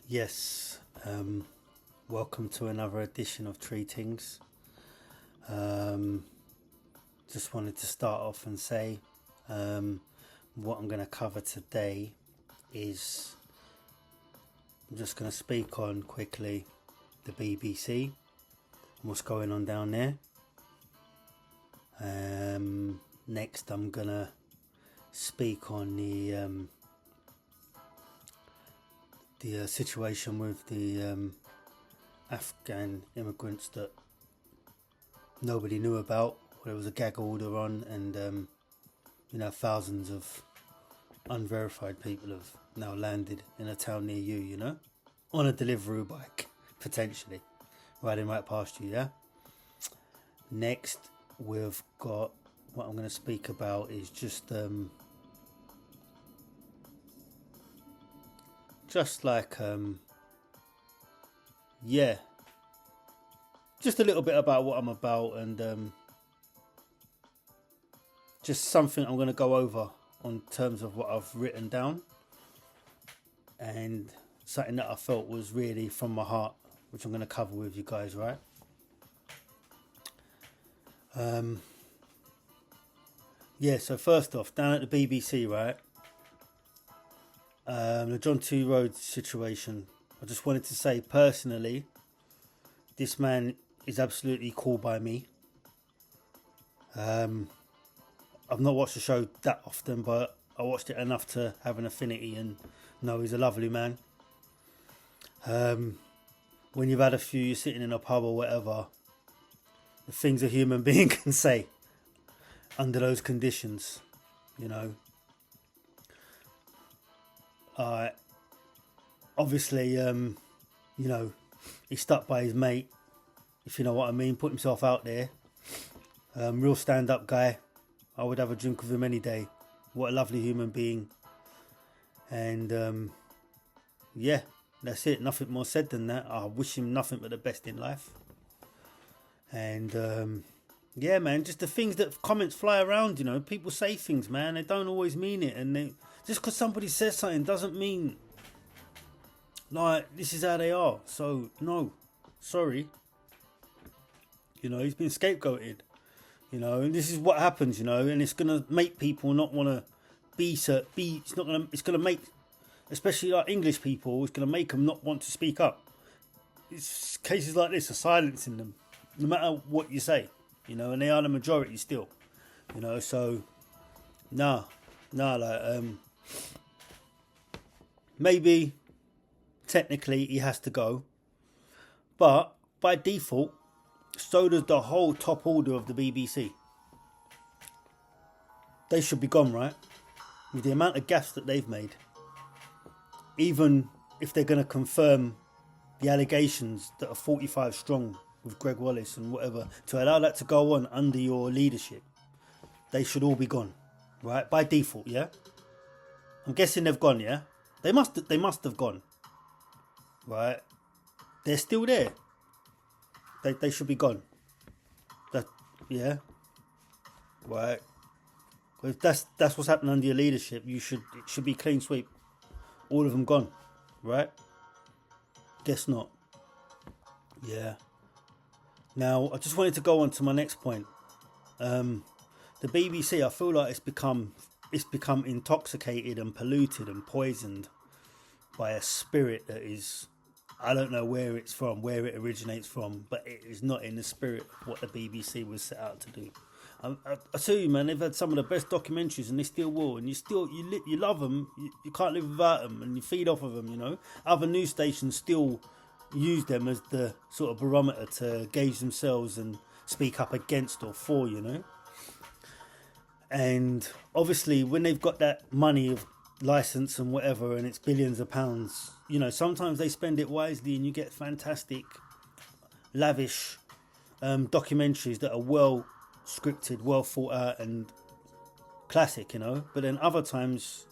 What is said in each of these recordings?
Yes, welcome to another edition of ThreeTings. Just wanted to start off and say what I'm going to cover today is I'm just going to speak on quickly the BBC and what's going on down there. Next, I'm going to speak on the situation with the Afghan immigrants that nobody knew about. There was a gag order on, and thousands of unverified people have now landed in a town near you, on a Deliveroo bike, potentially, riding right past you, yeah? Next, we've got, what I'm going to speak about is just just a little bit about what I'm about, and just something I'm going to go over on terms of what I've written down, and something that I felt was really from my heart, which I'm going to cover with you guys, right? So first off, down at the BBC, right? The John T. Rhodes situation. I just wanted to say personally, this man is absolutely cool by me. I've not watched the show that often, but I watched it enough to have an affinity and know he's a lovely man. When you've had a few, you're sitting in a pub or whatever, the things a human being can say under those conditions, obviously, he stuck by his mate, if you know what I mean, put himself out there. Real stand-up guy. I would have a drink with him any day. What a lovely human being. And that's it. Nothing more said than that. I wish him nothing but the best in life. And man, just the things that comments fly around, people say things, man, they don't always mean it, and just because somebody says something doesn't mean like this is how they are. So no, sorry, he's been scapegoated, and this is what happens, and it's gonna make people not want to it's gonna make, especially like English people, it's gonna make them not want to speak up. It's cases like this are silencing them, no matter what you say, and they are the majority still, so maybe technically he has to go, but by default, so does the whole top order of the BBC. They should be gone, right? With the amount of gaffes that they've made, even if they're going to confirm the allegations that are 45 strong with Greg Wallace and whatever, to allow that to go on under your leadership, they should all be gone, right? By default, yeah? I'm guessing they've gone, yeah? They must have gone, right? They're still there. They should be gone. Yeah? Right? If that's what's happening under your leadership, it should be clean sweep. All of them gone, right? Guess not. Yeah. Now, I just wanted to go on to my next point. The BBC, I feel like it's become intoxicated and polluted and poisoned by a spirit that is, I don't know where it's from, where it originates from, but it is not in the spirit of what the BBC was set out to do. I tell you, man, they've had some of the best documentaries, and they still will, and you love them, you can't live without them, and you feed off of them, Other news stations still use them as the sort of barometer to gauge themselves and speak up against or for, And obviously, when they've got that money of license and whatever, and it's billions of pounds, sometimes they spend it wisely, and you get fantastic, lavish documentaries that are well scripted, well thought out, and classic, But then other times,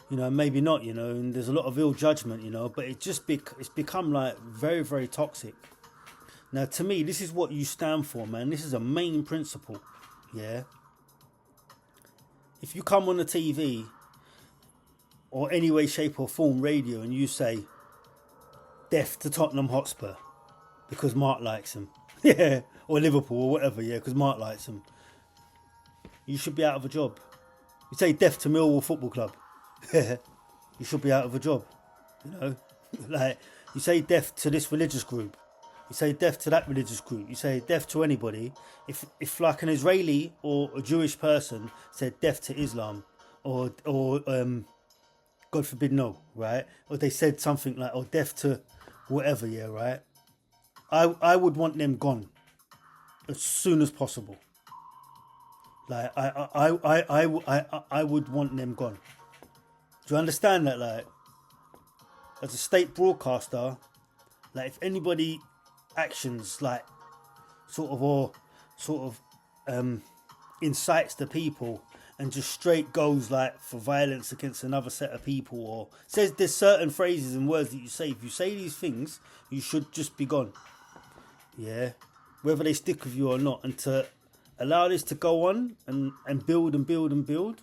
maybe not, and there's a lot of ill judgment, but it's become like very, very toxic. Now, to me, this is what you stand for, man. This is a main principle, yeah? If you come on the TV or any way, shape or form radio and you say, death to Tottenham Hotspur because Mark likes him. Yeah, or Liverpool or whatever, yeah, because Mark likes him. You should be out of a job. You say death to Millwall Football Club. You should be out of a job. You know, like you say death to this religious group. You say death to that religious group. You say death to anybody. If like an Israeli or a Jewish person said death to Islam, or God forbid no, right? Or they said something like or death to whatever, yeah, right? I would want them gone as soon as possible. Like I would want them gone. Do you understand that? Like, as a state broadcaster, like if anybody actions like sort of incites the people and just straight goes like for violence against another set of people, or says there's certain phrases and words that you say, if you say these things, you should just be gone. Yeah, whether they stick with you or not, and to allow this to go on and build and build and build,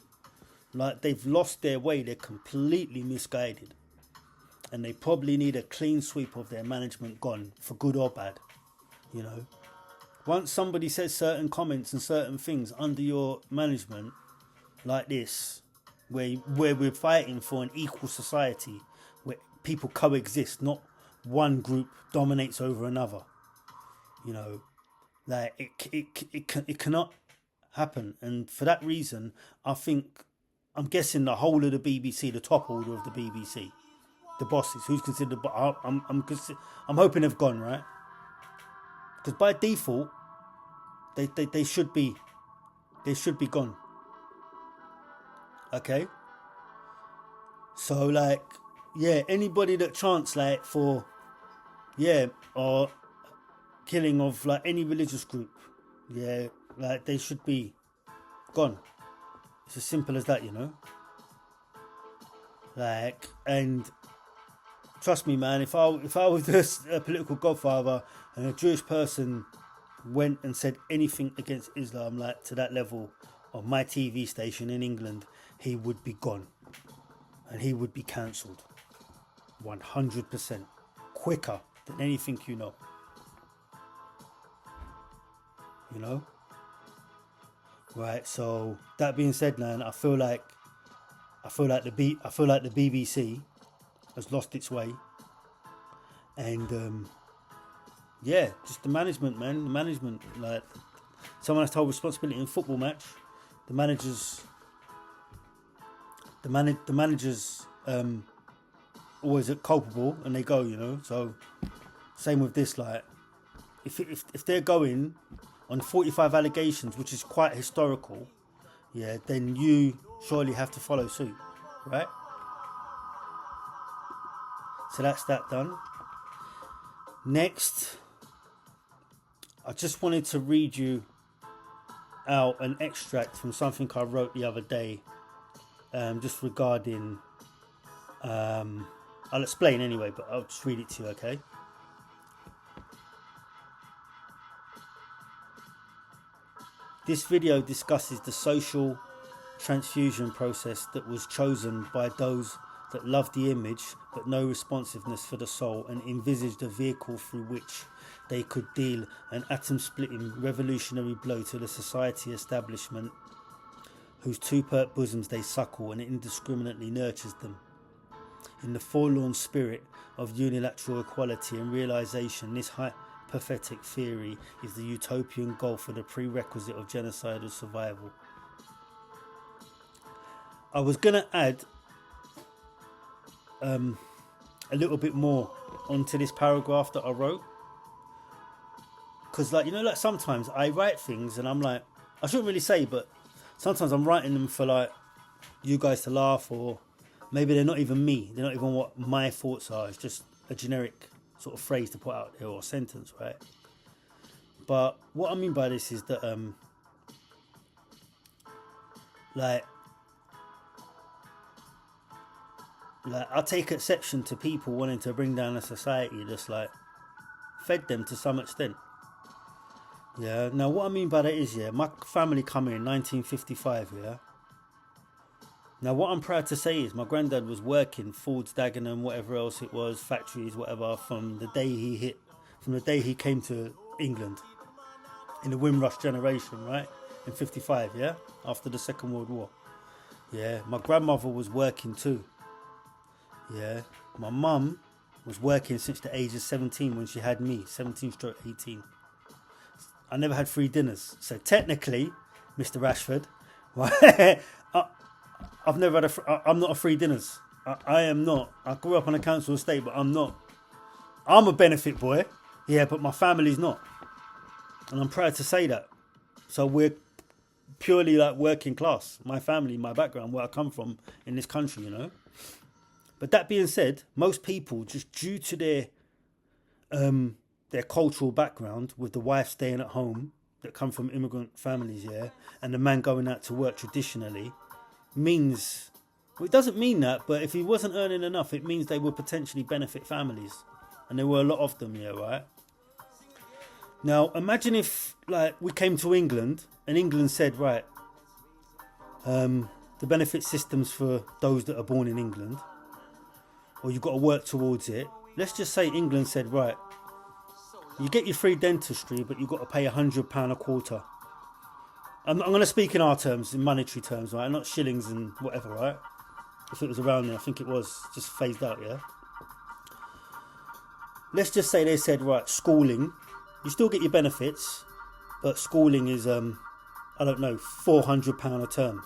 like they've lost their way. They're completely misguided, and they probably need a clean sweep of their management gone, for good or bad. You know, once somebody says certain comments and certain things under your management like this, where we're fighting for an equal society where people coexist, not one group dominates over another. You know, like it cannot happen, and for that reason, I'm guessing the whole of the BBC, the top order of the BBC, the bosses, who's considered, I'm hoping they've gone, right? Because by default, they should be gone. Okay. So like, yeah, anybody that chants like for, yeah, or killing of like any religious group, yeah, like they should be gone. It's as simple as that, you know. Like, and trust me, man, if I was just a political godfather and a Jewish person went and said anything against Islam, like to that level on my TV station in England, he would be gone and he would be cancelled 100%, quicker than anything you know. You know, right? So that being said, man, I feel like the BBC has lost its way, and yeah, just the management, man. The management, like someone has to hold responsibility in a football match. The managers always are culpable, and they go, you know. So same with this, like if they're going on 45 allegations, which is quite historical, yeah, then you surely have to follow suit, right? So that's that done. Next, I just wanted to read you out an extract from something I wrote the other day, just regarding, I'll explain anyway, but I'll just read it to you, okay? This video discusses the social transfusion process that was chosen by those that loved the image but no responsiveness for the soul, and envisaged a vehicle through which they could deal an atom-splitting revolutionary blow to the society establishment whose two-pert bosoms they suckle and indiscriminately nurtures them. In the forlorn spirit of unilateral equality and realisation, this hypothetic theory is the utopian goal for the prerequisite of genocidal survival. I was going to add a little bit more onto this paragraph that I wrote, because, like, you know, like sometimes I write things and I'm like, I shouldn't really say, but sometimes I'm writing them for like you guys to laugh, or maybe they're not even me, they're not even what my thoughts are, it's just a generic sort of phrase to put out there, or sentence, right? But what I mean by this is that like I take exception to people wanting to bring down a society that's like fed them to some extent. Yeah, now what I mean by that is, yeah, my family come here in 1955, yeah. Now, what I'm proud to say is my granddad was working Ford's, Dagenham, whatever else it was, factories, whatever, from the day he came to England in the Windrush generation, right? In 55, yeah? After the Second World War. Yeah, my grandmother was working too. Yeah, my mum was working since the age of 17 when she had me, 17 stroke 18. I never had 3 dinners. So technically, Mr. Rashford, right? I've never had I'm not a 3 dinners. I am not. I grew up on a council estate, but I'm not. I'm a benefit boy. Yeah, but my family's not. And I'm proud to say that. So we're purely like working class. My family, my background, where I come from in this country, you know. But that being said, most people, just due to their cultural background, with the wife staying at home, that come from immigrant families, yeah, and the man going out to work traditionally, means, well, it doesn't mean that, but if he wasn't earning enough, it means they would potentially benefit families. And there were a lot of them, yeah, right? Now, imagine if, like, we came to England, and England said, right, the benefit systems for those that are born in England, or you've got to work towards it. Let's just say England said, right, you get your free dentistry, but you've got to pay £100 a quarter. I'm going to speak in our terms, in monetary terms, right? Not shillings and whatever, right? If it was around there, I think it was just phased out, yeah? Let's just say they said, right, schooling, you still get your benefits, but schooling is, I don't know, £400 a term,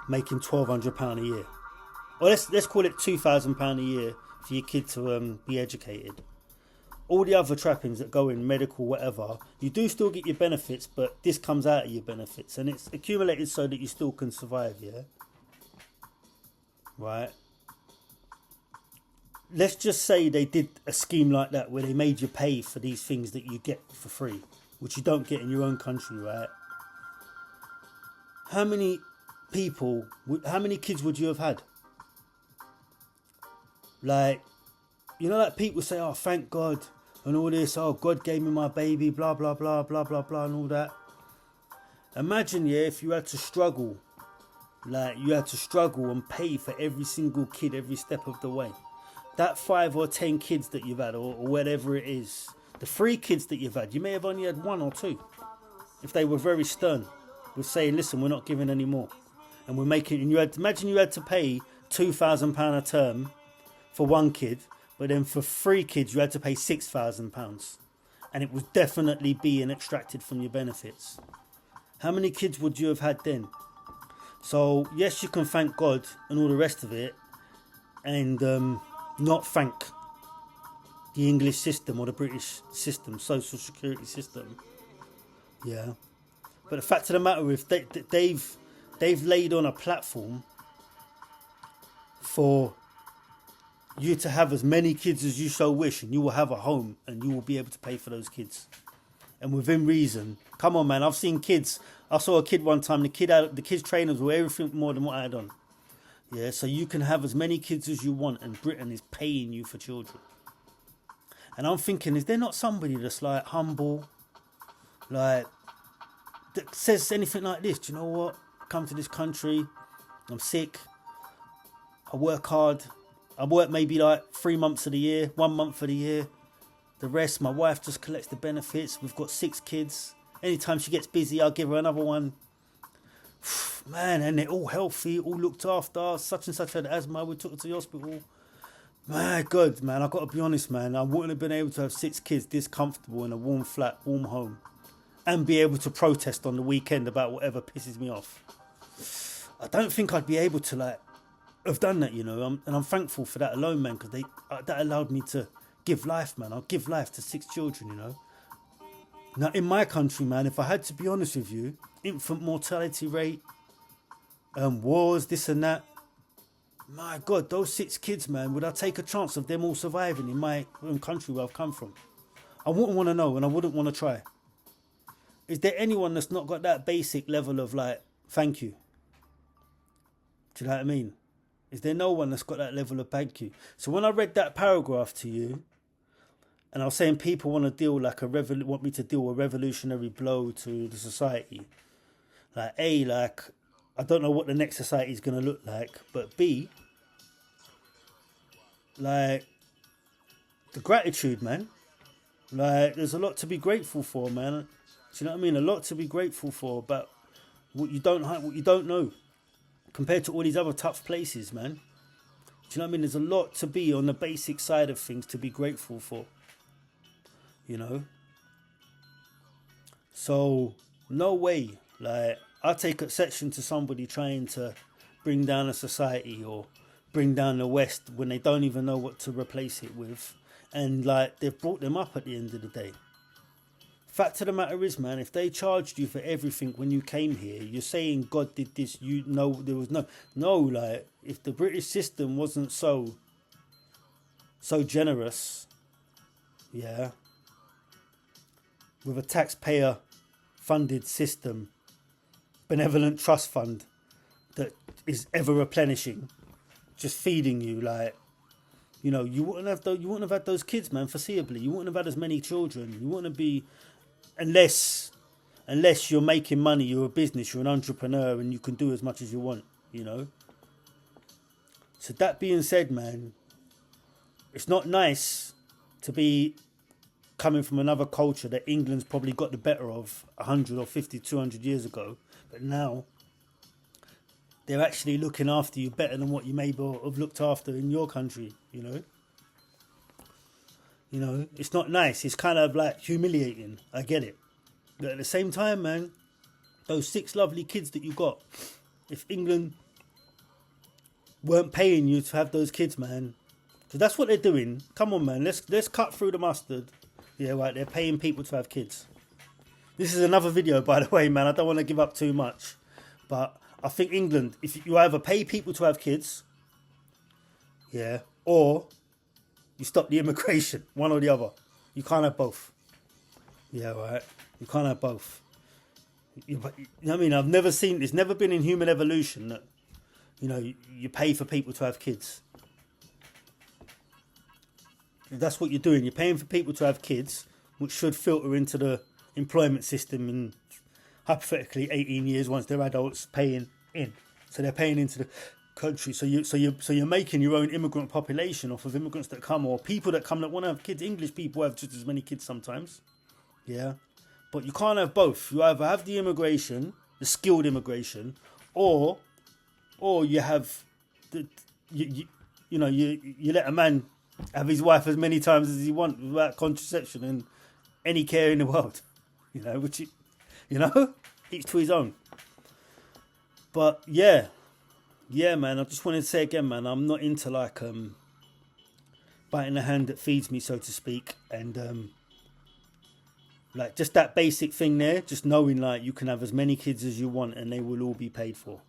making £1,200 a year. Or let's call it £2,000 a year for your kid to be educated. All the other trappings that go in, medical, whatever, you do still get your benefits, but this comes out of your benefits, and it's accumulated so that you still can survive, yeah? Right? Let's just say they did a scheme like that where they made you pay for these things that you get for free, which you don't get in your own country, right? How many kids would you have had? Like, you know, like people say, oh, thank God, and all this, oh, God gave me my baby, blah, blah, blah, blah, blah, blah, and all that. Imagine, yeah, if you had to struggle, like, you had to struggle and pay for every single kid every step of the way. That 5 or 10 kids that you've had, or whatever it is, the 3 kids that you've had, you may have only had 1 or 2. If they were very stern with saying, listen, we're not giving any more. And we're making, and imagine you had to pay £2,000 a term for 1 kid, but then for 3 kids you had to pay £6,000, and it was definitely being extracted from your benefits. How many kids would you have had then? So yes, you can thank God and all the rest of it, and not thank the English system or the British system, social security system. Yeah, but the fact of the matter is, they've laid on a platform for you to have as many kids as you so wish, and you will have a home, and you will be able to pay for those kids, and within reason. Come on, man, I've seen kids. I saw a kid one time. The kids' trainers were everything more than what I had on. Yeah, so you can have as many kids as you want, and Britain is paying you for children. And I'm thinking, is there not somebody that's like humble, like that says anything like this? Do you know what? I come to this country, I'm sick, I work hard. I work maybe like 3 months of the year, 1 month of the year. The rest, my wife just collects the benefits. We've got 6 kids. Anytime she gets busy, I'll give her another one. Man, and they're all healthy, all looked after. Such and such had asthma. We took her to the hospital. My God, man, I've got to be honest, man. I wouldn't have been able to have 6 kids this comfortable in a warm flat, warm home, and be able to protest on the weekend about whatever pisses me off. I don't think I'd be able to, like, have done that, you know, and I'm thankful for that alone, man, because that allowed me to give life, man. I'll give life to 6 children, you know. Now, in my country, man, if I had to be honest with you, infant mortality rate, wars, this and that, my God, those 6 kids, man, would I take a chance of them all surviving in my own country where I've come from? I wouldn't want to know, and I wouldn't want to try. Is there anyone that's not got that basic level of, like, thank you? Do you know what I mean? Is there no one that's got that level of thank you? So when I read that paragraph to you, and I was saying people want to deal want me to deal a revolutionary blow to the society, like I don't know what the next society is going to look like, but B, like, the gratitude, man. Like, there's a lot to be grateful for, man. Do you know what I mean? A lot to be grateful for about what you don't know, compared to all these other tough places, man. Do you know what I mean? There's a lot to be on the basic side of things to be grateful for, you know? So, no way. Like, I take exception to somebody trying to bring down a society or bring down the West when they don't even know what to replace it with. And, like, they've brought them up at the end of the day. Fact of the matter is, man, if they charged you for everything when you came here, you're saying God did this, you know, there was no, like, if the British system wasn't so generous, yeah, with a taxpayer funded system, benevolent trust fund that is ever replenishing, just feeding you, like, you know, you wouldn't have had those kids, man, foreseeably. You wouldn't have had as many children. You wouldn't be, unless you're making money, you're a business, you're an entrepreneur, and you can do as much as you want, you know. So that being said, man, it's not nice to be coming from another culture that England's probably got the better of 100 or 50, 200 years ago, but now they're actually looking after you better than what you may have looked after in your country, you know. You know, it's not nice. It's kind of like humiliating. I get it. But at the same time, man, those 6 lovely kids that you got, if England weren't paying you to have those kids, man, because that's what they're doing. Come on, man, let's cut through the mustard. Yeah, right, they're paying people to have kids. This is another video, by the way, man. I don't want to give up too much. But I think England, if you either pay people to have kids, yeah, or you stop the immigration, one or the other. You can't have both. Yeah, right. You can't have both. You know what I mean? I've never seen, it's never been in human evolution that, you know, you pay for people to have kids. If that's what you're doing. You're paying for people to have kids, which should filter into the employment system in hypothetically 18 years once they're adults paying in. So they're paying into the country. So you're making your own immigrant population off of immigrants that come, or people that come that want to have kids. English people have just as many kids sometimes. Yeah. But you can't have both. You either have the immigration, the skilled immigration, or you have the you let a man have his wife as many times as he wants without contraception and any care in the world. You know, which each to his own. But yeah, man, I just wanted to say again, man, I'm not into like biting the hand that feeds me, so to speak, and like just that basic thing there, just knowing like you can have as many kids as you want and they will all be paid for.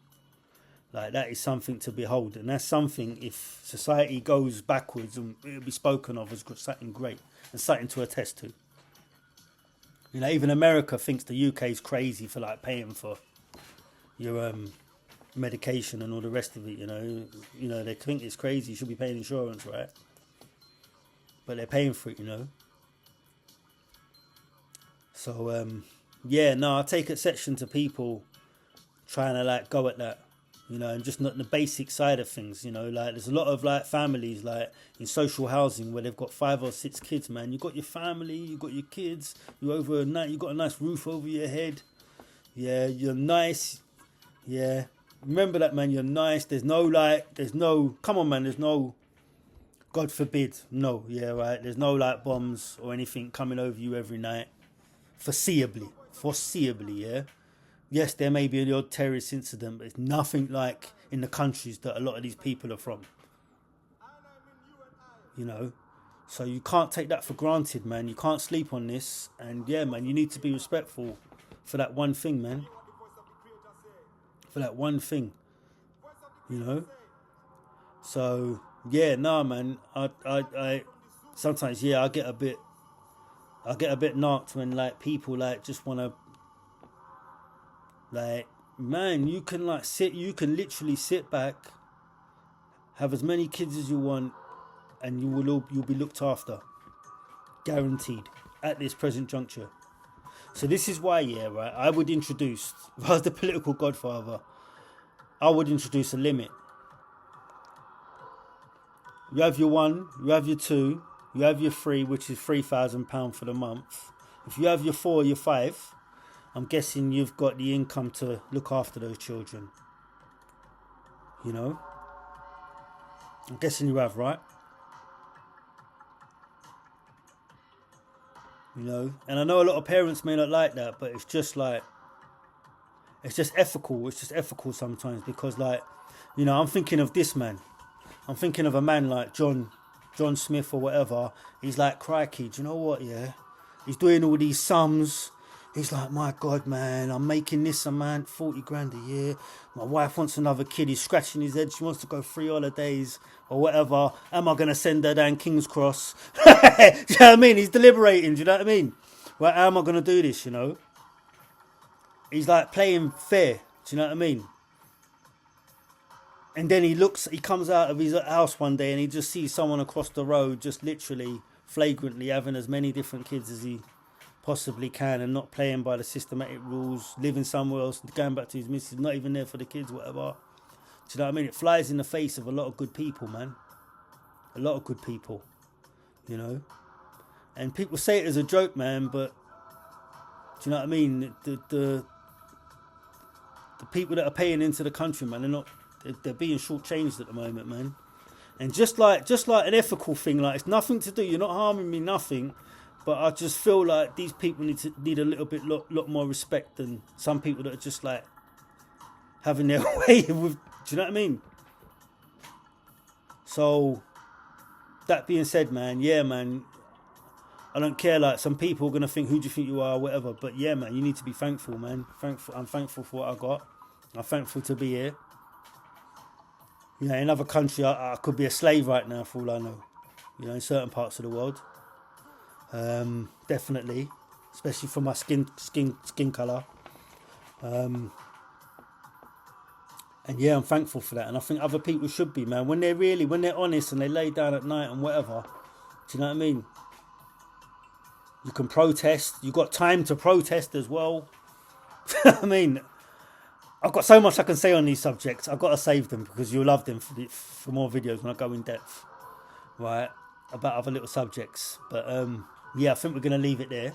Like that is something to behold, and that's something, if society goes backwards, and it'll be spoken of as something great and something to attest to. You know, even America thinks the UK is crazy for like paying for your medication and all the rest of it. You know they think it's crazy. You should be paying insurance, right? But they're paying for it, you know. So I take exception to people trying to like go at that. You know, and just not the basic side of things, you know, like there's a lot of like families like in social housing where they've got 5 or 6 kids, man. You got your family, you got your kids, you got a nice roof over your head. Yeah, you're nice. Yeah. Remember that, man, you're nice. There's no, come on, man, there's no, God forbid, no, yeah, right. There's no like bombs or anything coming over you every night. Foreseeably, yeah. Yes, there may be an odd terrorist incident, but it's nothing like in the countries that a lot of these people are from. You know? So you can't take that for granted, man. You can't sleep on this. And yeah, man, you need to be respectful for that one thing, man. For that one thing. You know? So, yeah, man. I sometimes, yeah, I get a bit knocked when like people like just want to, like, man, you can literally sit back, have as many kids as you want, and you'll be looked after, guaranteed, at this present juncture. So this is why, yeah, right, I would introduce, if I was the political godfather, I would introduce a limit. You have your 1, you have your 2, you have your 3, which is £3,000 for the month. If you have your 4, your 5, I'm guessing you've got the income to look after those children. You know? I'm guessing you have, right? You know? And I know a lot of parents may not like that, but it's just like, it's just ethical. It's just ethical sometimes because, like, you know, I'm thinking of this man. I'm thinking of a man like John Smith or whatever. He's like, crikey, do you know what, yeah? He's doing all these sums. He's like, my God, man, I'm making this amount, 40 grand a year. My wife wants another kid. He's scratching his head. She wants to go 3 holidays or whatever. Am I going to send her down King's Cross? Do you know what I mean? He's deliberating. Do you know what I mean? Right, how am I going to do this, you know? He's like playing fair. Do you know what I mean? And then he comes out of his house one day and he just sees someone across the road just literally flagrantly having as many different kids as he possibly can and not playing by the systematic rules, living somewhere else, going back to his missus, not even there for the kids, whatever. Do you know what I mean? It flies in the face of a lot of good people, man. A lot of good people, you know. And people say it as a joke, man, but do you know what I mean? The people that are paying into the country, man, they're being shortchanged at the moment, man. And just like an ethical thing, like it's nothing to do. You're not harming me, nothing. But I just feel like these people need a little bit, lot more respect than some people that are just like having their way with. Do you know what I mean? So that being said, man, yeah, man, I don't care. Like some people are gonna think, who do you think you are, or whatever. But yeah, man, you need to be thankful, man. I'm thankful for what I got. I'm thankful to be here. You know, in other country, I could be a slave right now, for all I know. You know, in certain parts of the world. Definitely, especially for my skin colour. And yeah, I'm thankful for that. And I think other people should be, man. When they're honest and they lay down at night and whatever. Do you know what I mean? You can protest. You've got time to protest as well. I mean, I've got so much I can say on these subjects. I've got to save them because you'll love them for more videos when I go in depth, right, about other little subjects. But yeah, I think we're going to leave it there.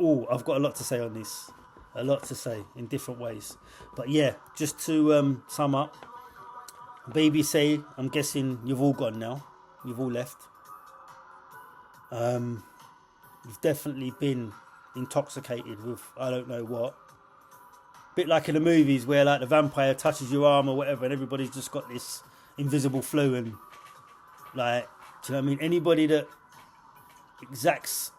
Oh, I've got a lot to say on this. A lot to say in different ways. But yeah, just to sum up, BBC, I'm guessing you've all gone now. You've all left. You've definitely been intoxicated with I don't know what. Bit like in the movies where like the vampire touches your arm or whatever and everybody's just got this invisible flu and like, do you know what I mean? Anybody that exacts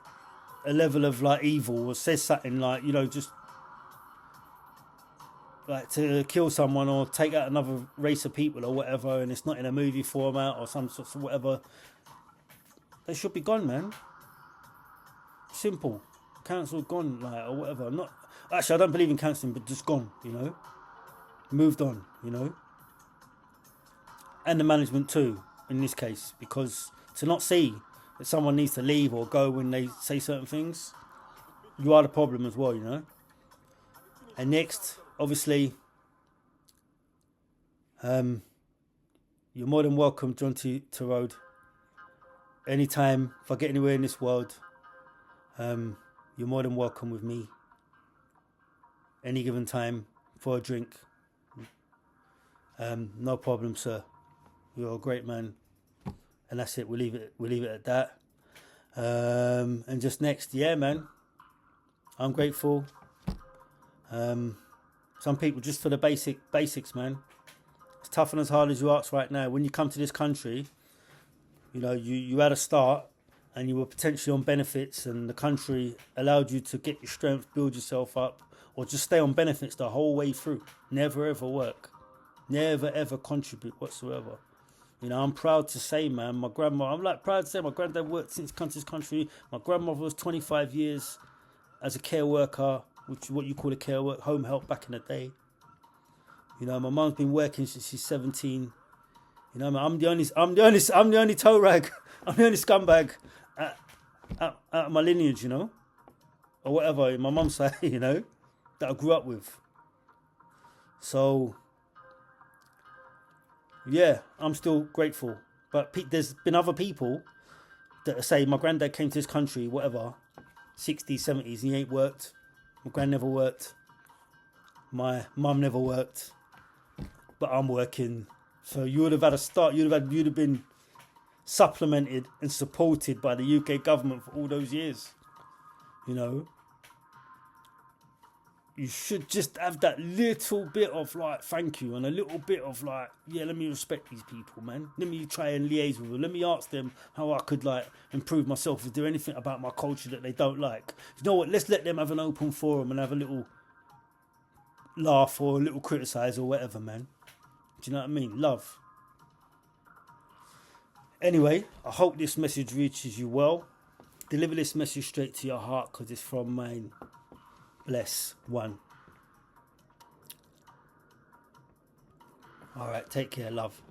a level of like evil or says something like, you know, just like to kill someone or take out another race of people or whatever and it's not in a movie format or some sort of whatever, they should be gone, man. Simple. Cancelled, gone, like, or whatever. Not actually, I don't believe in cancelling, but just gone, you know. Moved on, you know. And the management too, in this case, because to not see that someone needs to leave or go when they say certain things, you are the problem as well, you know. And next, obviously, you're more than welcome, John to Road. Anytime, if I get anywhere in this world, you're more than welcome with me. Any given time for a drink. No problem, sir. You're a great man. And that's it. We'll leave it at that. And just next, yeah, man. I'm grateful. Some people just for the basics, man. It's tough and as hard as you ask right now. When you come to this country, you know, you had a start and you were potentially on benefits and the country allowed you to get your strength, build yourself up, or just stay on benefits the whole way through. Never ever work. Never ever contribute whatsoever. You know, I'm proud to say, man, I'm proud to say my granddad worked since come to this country. My grandmother was 25 years as a care worker, which is what you call a care work, home help back in the day. You know, my mum's been working since she's 17. You know, I'm the only toe rag, I'm the only scumbag out of my lineage, you know, or whatever, my mum's side, you know, that I grew up with. So, yeah, I'm still grateful. But there's been other people that say my granddad came to this country, whatever, 60s, 70s, and he ain't worked. My grand never worked. My mum never worked. But I'm working. So you would have had a start. You'd have been supplemented and supported by the UK government for all those years. You know, you should just have that little bit of like thank you and a little bit of like, yeah, let me respect these people, man. Let me try and liaise with them. Let me ask them how I could like improve myself. Is there anything about my culture that they don't like? You know what? Let's let them have an open forum and have a little laugh or a little criticise or whatever, man. Do you know what I mean? Love. Anyway, I hope this message reaches you well. Deliver this message straight to your heart because it's from mine. Bless one. All right, take care, love.